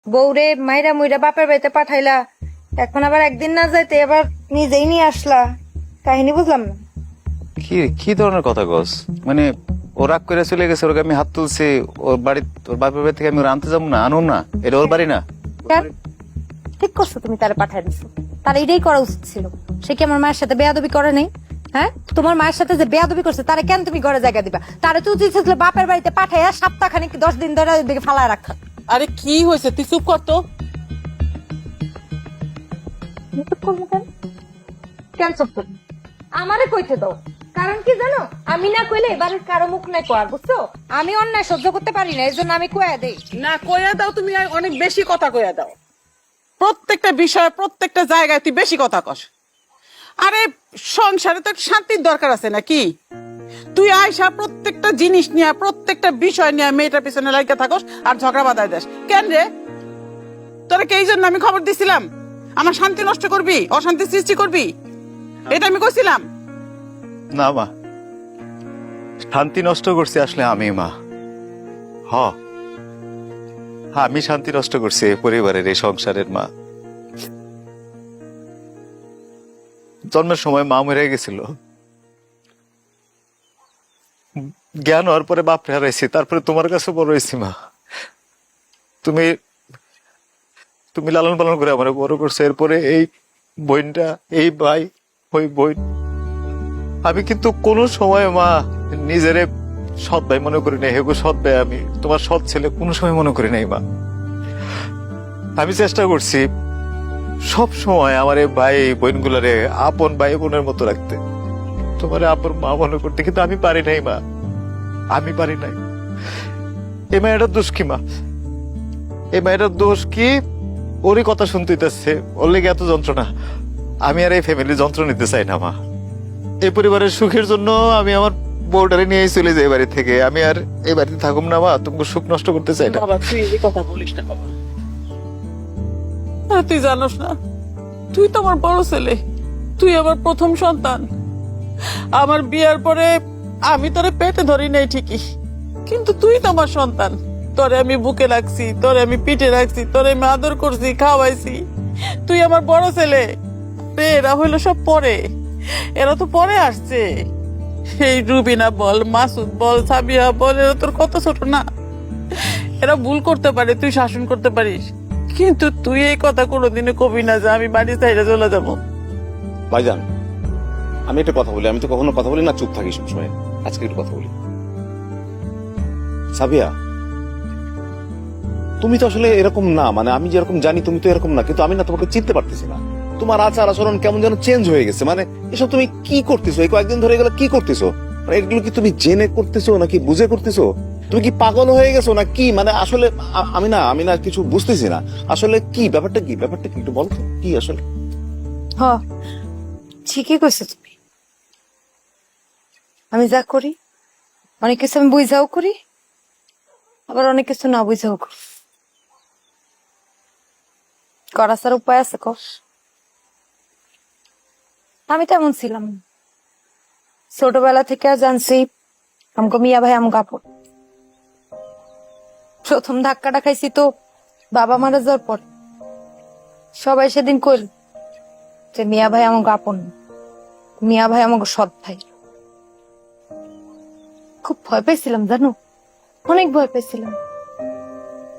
বউরে মাইরা মুইরা বাপের বাড়িতে পাঠাইলা, এখন আবার একদিন না যাইতে আবার নিজেই নিয়ে আসলা। কাহিনী বুঝলাম না। কি কি ধরনের কথা কস? মানে ও রাগ করে চলে গেছে, ওর আমি হাত তুলছি, ওর বাড়ি, ওর বাপের বাড়ি থেকে আমি ওর আনতে যাবো না? আনুন না, এটা ওর বাড়ি না। কেন? ঠিক করছো, তুমি তারে পাঠাই দিছো। তার এটাই করা উচিত ছিল। সে কি আমার মায়ের সাথে বেয়াদবি করে নাই? হ্যাঁ, তোমার মায়ের সাথে যে বেয়াদবি করছে তারে কেন তুমি ঘরে জায়গা দিবা? তারে তো উচিত ছিল বাপের বাড়িতে পাঠাইয়া সপ্তাহখানিক 10 দিন ধরে ওইদিকে ফালায় রাখা। আরে কি হয়েছে, তুই চুপ কর তো। কেন চুপ করবি? আমারে কইতে দাও। কারণ কি জানো, আমি না কইলে এবারে কারো মুখ নাই কর, বুঝছো? আমি অন্যায় সহ্য করতে পারি না, এই জন্য আমি কয়া দেই। না কইয়া দাও, তুমি অনেক বেশি কথা কইয়া দাও। প্রত্যেকটা বিষয়ে প্রত্যেকটা জায়গায় তুই বেশি কথা কস। আরে সংসারে তো একটা শান্তির দরকার আছে নাকি? তুই আয়সা প্রত্যেকটা জিনিস নিয়ে, প্রত্যেকটা বিষয় নিয়ে মেয়েটার পিছনে লাইকা থাকস আর ঝগড়া বাঁধাই দেস কেন রে? তোরা কে এই জন্য আমি খবর দিছিলাম আমার শান্তি নষ্ট করবি, অশান্তি সৃষ্টি করবি? এটা আমি কইছিলাম? না মা, শান্তি নষ্ট করছি আসলে আমি মা। হ, আমি শান্তি নষ্ট করছি এই পরিবারের, এই সংসারের মা। জন্মের সময় মা মরে গেছিল, জ্ঞান হওয়ার পরে বাপ হারাইছি, তারপরে তোমার কাছে বড় হয়েছি মা। তুমি তুমি লালন পালন করে আমার বড় করছো, এরপরে এই বোনটা, এই ভাই, ওই বোন। আমি কিন্তু কোন সময় মা নিজেরে সৎ ভাই মনে করি নাই। হেগো সৎ ভাই, আমি তোমার সৎ ছেলে কোন সময় মনে করি নাই মা। আমি চেষ্টা করছি সব সময় আমার এই ভাই বোন গুলারে আপন ভাই বোনের মতো রাখতে, তোমার আপন মা মনে করতে, কিন্তু আমি পারি নাই মা, আমি পারি নাই। এই মেয়েটার দোষ কি মা? এই মেয়েটার দোষ কি? ওরই কথা শুনতে হইতেছে, ওর লেগে এত যন্ত্রণা। আমি আর এই ফ্যামিলি যন্ত্র নিতে চাই না মা। এই পরিবারের সুখের জন্য আমি আমার বউটারে নিয়ে চলে যাই বাড়ি থেকে। আমি আর এই বাড়িতে থাকুম না মা, তোমাকে সুখ নষ্ট করতে চাই না। বাবা তুই এই কথা বলিস না বাবা। তুই জানোস না, তুই তো আমার বড় ছেলে, তুই আমার প্রথম সন্তান। আমার বিয়ার পরে আমি তোরে পেটে ধরি নাই ঠিকই, কিন্তু তুই তো আমার সন্তান। তোরে আমি বুকে রাখছি, তোরে আমি পিঠে রাখছি, তোরে আমি আদর করছি, খাওয়াইছি। তুই আমার বড় ছেলে। এরা হইলো সব পরে, এরা তো পরে আসছে। এই রুবিনা বল, মাসুদ বল, সাবিয়া বল, এরা তোর কত ছোট না? এরা ভুল করতে পারে, তুই শাসন করতে পারিস, কিন্তু তুই এই কথা কোনোদিনও কবি না যে আমি বাড়ি চাইলে চলে যাবো। ভাইজান, আমি একটা কথা বলি, আমি তো কখনো কথা বলি না, চুপ থাকি সবসময়। আজকে একটু কথা বলি। সাবিয়া, তুমি তো আসলে এরকম না, মানে আমি যেরকম জানি তুমি তো এরকম না, কিন্তু আমি না তোমাকে চিনতে পারতেছি না। তোমার আচার আচরণ কেমন যেন চেঞ্জ হয়ে গেছে। মানে এসব তুমি কি করতেছো? এই কয়েকদিন ধরে এগুলো কি করতেছো? মানে এগুলো কি তুমি জেনে করতেছো নাকি বুঝে করতেছো? তুমি কি পাগল হয়ে গেছো না কি? মানে আসলে আমি না কিছু বুঝতেছি না। আসলে কি ব্যাপারটা, কি ব্যাপারটা কি একটু বলো তো, কি আসলে? হ, ঠিকই কইছো তুমি। আমি যা করি অনেক কিছু আমি বুঝাও করি, আবার অনেক কিছু না বুঝাও করি। করা ছাড়া উপায় আছে কস? আমি তেমন ছিলাম না। ছোটবেলা থেকে জানছি আমগো মিয়া ভাই আমগো আপন। প্রথম ধাক্কাটা খাইছি তো বাবা মারা যাওয়ার পর। সবাই সেদিন কইল যে মিয়া ভাই আমাকে আপন, মিয়া ভাই আমাকে সৎ ভাই। খুব ভয় পাইছিলাম জানো, অনেক ভয় পাইছিলাম।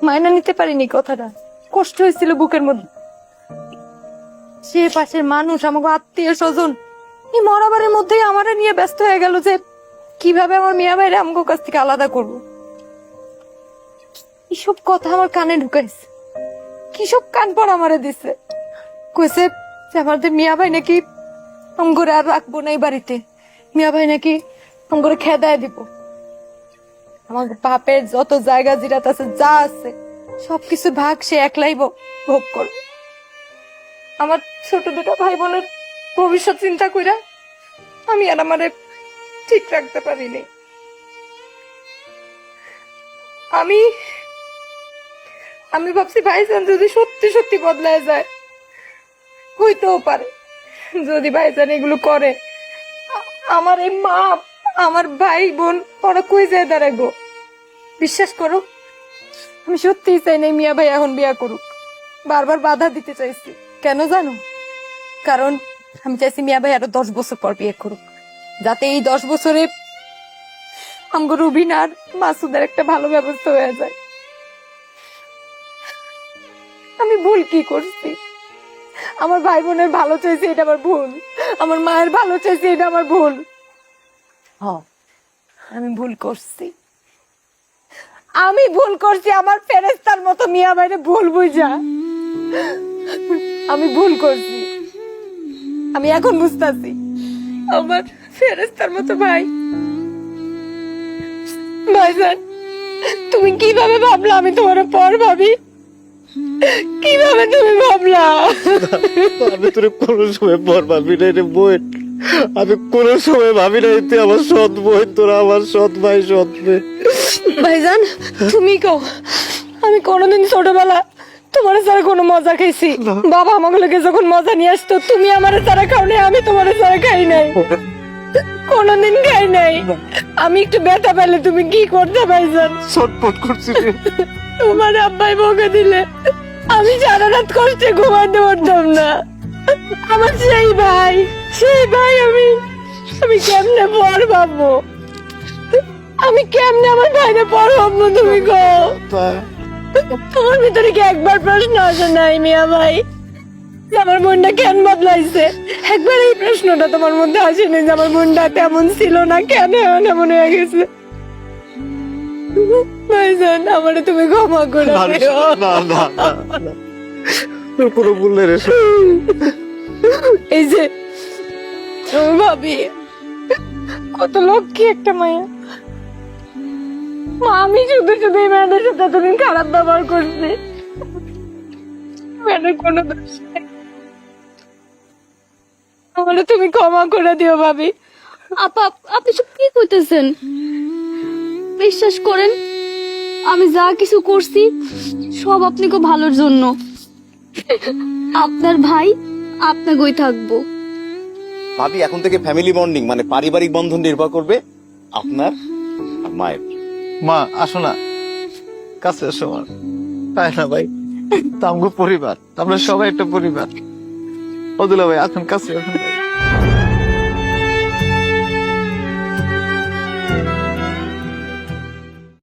মাইনা নিতে পারিনি কথাটা, কষ্ট হয়েছিল বুকের মধ্যে। সে পাশের মানুষ, আমাকে আত্মীয় স্বজন, এই মরাবারের মধ্যেই আমারে নিয়ে ব্যস্ত হয়ে গেল যে কিভাবে আমার মিয়া ভাইরা আমাকে কাছ থেকে আলাদা করব। এইসব কথা আমার কানে ঢুকাইছে, কি সব কান পর আমারে দিছে। কইছে যে আমাদের মিয়া ভাই নাকি আমগরে আর রাখবো না এই বাড়িতে, মিয়া ভাই নাকি আমগরে খেদায় দিব। আমার বাপের যত জায়গা জিরাত আছে, যা আছে সবকিছু ভাগ সে একলাই ভোগ করবে। আমার ছোট দুটো ভাই বোনের ভবিষ্যৎ চিন্তা কইরা আমি আর আমারে ঠিক রাখতে পারিনি। আমি আমি ভাবছি ভাইজান যদি সত্যি সত্যি বদলায় যায়, হইতেও পারে যদি ভাইজান এগুলো করে, আমার এই মা, আমার ভাই বোন ওরা কই যায় দাঁড়াইবো। বিশ্বাস করো, আমি সত্যিই চাই না মিয়া ভাই এখন বিয়া করুক। বারবার বাধা দিতে চাইছি, কেন জানো? কারণ আমি চাইছি মিয়া ভাই আরো 10 বছর পর বিয়ে করুক, যাতে এই 10 বছরে আমগো রুবিন আর মাসুদের একটা ভালো ব্যবস্থা হয়ে যায়। আমি ভুল কি করছি? আমার ভাই বোনের ভালো চাইছি, এটা আমার ভুল। আমার মায়ের ভালো চাইছি, এটা আমার ভুল। আমি ভুল করছি, আমি ভুল করছি। আমার ফেরেস্তার মতো মিয়া ভাইরে ভুল বুঝা আমি ভুল করছি। আমি এখন বুঝতেছি আমার ফেরেস্তার মতো ভাই। ভাইজান, তুমি কিভাবে ভাবলা আমি তোমার পর ভাবি? কিভাবে তুমি ভাবলা? আমি তোর কোনো সময় পর ভাবি নাই রে বোন, আমি কোনো সময় ভাবি নাই তুই আমার সৎ বোন, তোরা আমার সৎ ভাই সৎ মেয়ে। ভাইজান, তুমি কও আমি কোনোদিন ছোটবেলা তোমার সারা কোনো মজা খাইছি? বাবা আমাগুলোকে যখন মজা নিয়ে আসতো, তুমি আমার সারা খাও নাই, আমি তোমার সারা খাই নাই, কোনোদিন খাই নাই। আমি একটু ব্যথা পেলে তুমি কি করতে ভাইজান? ছটফট করছি রে। তোমার আব্বাই বকে দিলে আমি সারা রাত কষ্টে ঘুমাতে পারতাম না। আমার সেই ভাই আমি কেমনে পর ভাববো? আমি কেমনে আমার ভাইরে পর ভাববো? তুমি গো, তোমার ভিতরে কি একবার প্রশ্ন আসে নাই মিয়া ভাই যে আমার মনটা কেন বদলাইছে? একবার এই প্রশ্নটা তোমার মধ্যে আসেনি যে আমার মনটা তেমন ছিল না, কেন এমন হয়ে গেছে? ভাইজান, আমারে তুমি ক্ষমা করে দিও। না না না, না। তোর কোনো ভুল নেই রে। এই যে ভাবি, কত লক্ষ্মী একটা মায়া। আমি শুধু শুধু এই মেয়েদের সাথে এতদিন খারাপ ব্যবহার করছি, মেয়েদের কোনো দোষ নেই। আমারে তুমি ক্ষমা করে দিও ভাবি। আপা, আপনি সব কি কইতেছেন? বিশ্বাস করেন, আমি যা কিছু করছি সব আপনাকে ভালোর জন্য। আপনার ভাই আপনাকেই থাকবো। ভাবি, এখন থেকে ফ্যামিলি বন্ডিং মানে পারিবারিক বন্ধন নির্ভর করবে আপনার আর মায়ের। মা আসো না, কাছে আসো মা। তাই না ভাই, তো আমগো পরিবার, আমরা সবাই একটা পরিবার। অদুলা ভাই এখন কাছে আসুন ভাই।